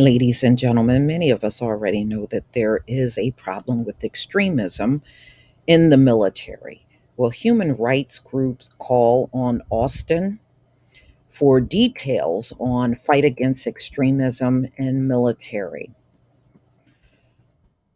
Ladies and gentlemen, many of us already know that there is a problem with extremism in the military. Well, human rights groups call on Austin for details on fight against extremism in military.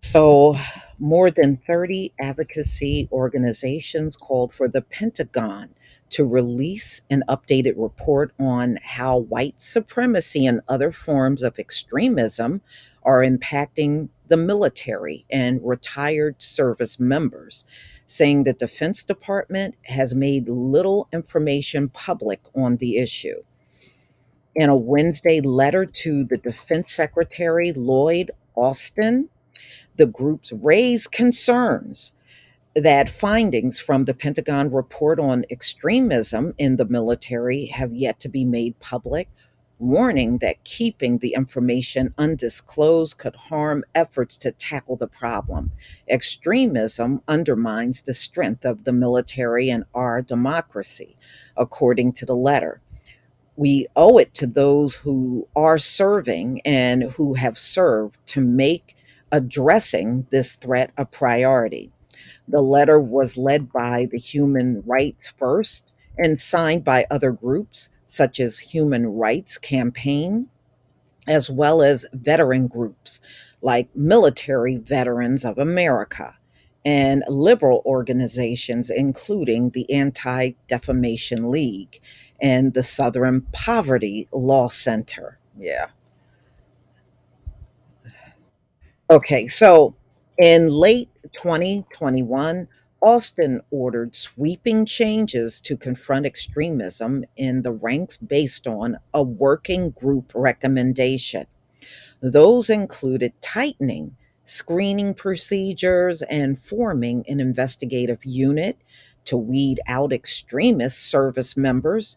So, more than 30 advocacy organizations called for the Pentagon to release an updated report on how white supremacy and other forms of extremism are impacting the military and retired service members, saying the Defense Department has made little information public on the issue. In a Wednesday letter to the Defense Secretary, Lloyd Austin, the groups raise concerns that findings from the Pentagon report on extremism in the military have yet to be made public, warning that keeping the information undisclosed could harm efforts to tackle the problem. Extremism undermines the strength of the military and our democracy, according to the letter. We owe it to those who are serving and who have served to make addressing this threat a priority. The letter was led by the Human Rights First and signed by other groups such as Human Rights Campaign, as well as veteran groups like Military Veterans of America and liberal organizations, including the Anti Defamation League and the Southern Poverty Law Center. Yeah. Okay, so in late 2021, Austin ordered sweeping changes to confront extremism in the ranks based on a working group recommendation. Those included tightening screening procedures and forming an investigative unit to weed out extremist service members,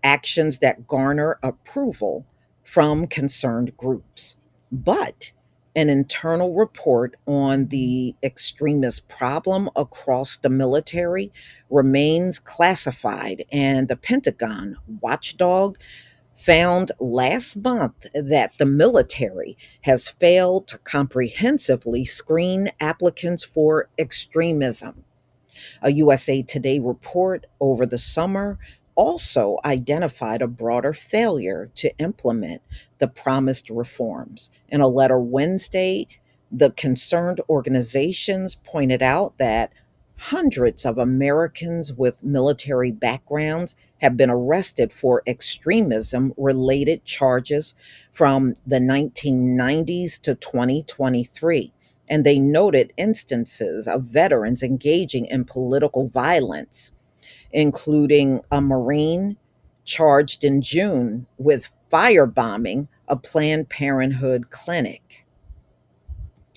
actions that garner approval from concerned groups. But an internal report on the extremist problem across the military remains classified, and the Pentagon watchdog found last month that the military has failed to comprehensively screen applicants for extremism. A USA Today report over the summer also identified a broader failure to implement the promised reforms. In a letter Wednesday, the concerned organizations pointed out that hundreds of Americans with military backgrounds have been arrested for extremism related charges from the 1990s to 2023, and they noted instances of veterans engaging in political violence, including a Marine charged in June with firebombing a Planned Parenthood clinic.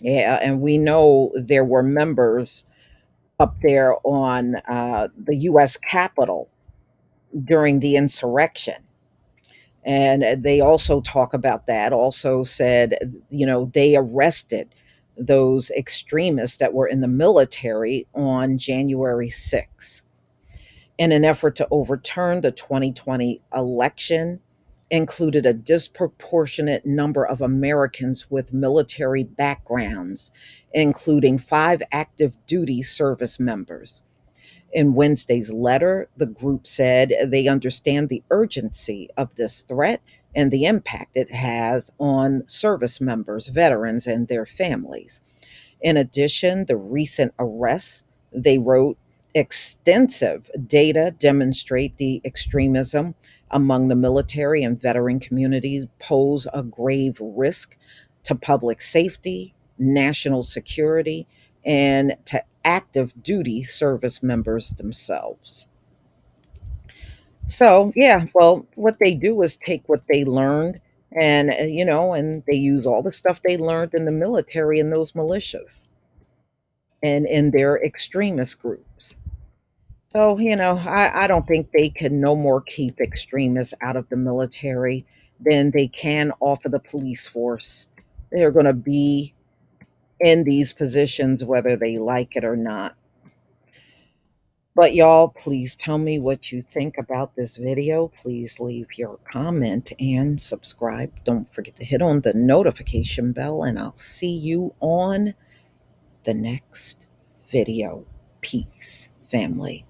Yeah, and we know there were members up there on the U.S. Capitol during the insurrection. And they also talk about that, also said, they arrested those extremists that were in the military on January 6th in an effort to overturn the 2020 election, included a disproportionate number of Americans with military backgrounds, including 5 active duty service members. In Wednesday's letter, the group said they understand the urgency of this threat and the impact it has on service members, veterans, and their families. In addition, the recent arrests, they wrote, extensive data demonstrate the extremism among the military and veteran communities pose a grave risk to public safety, national security, and to active duty service members themselves. So, yeah, well, what they do is take what they learned and, and they use all the stuff they learned in the military in those militias and in their extremist groups. So, I don't think they can no more keep extremists out of the military than they can off of the police force. They're going to be in these positions whether they like it or not. But y'all, please tell me what you think about this video. Please leave your comment and subscribe. Don't forget to hit on the notification bell, and I'll see you on the next video. Peace, family.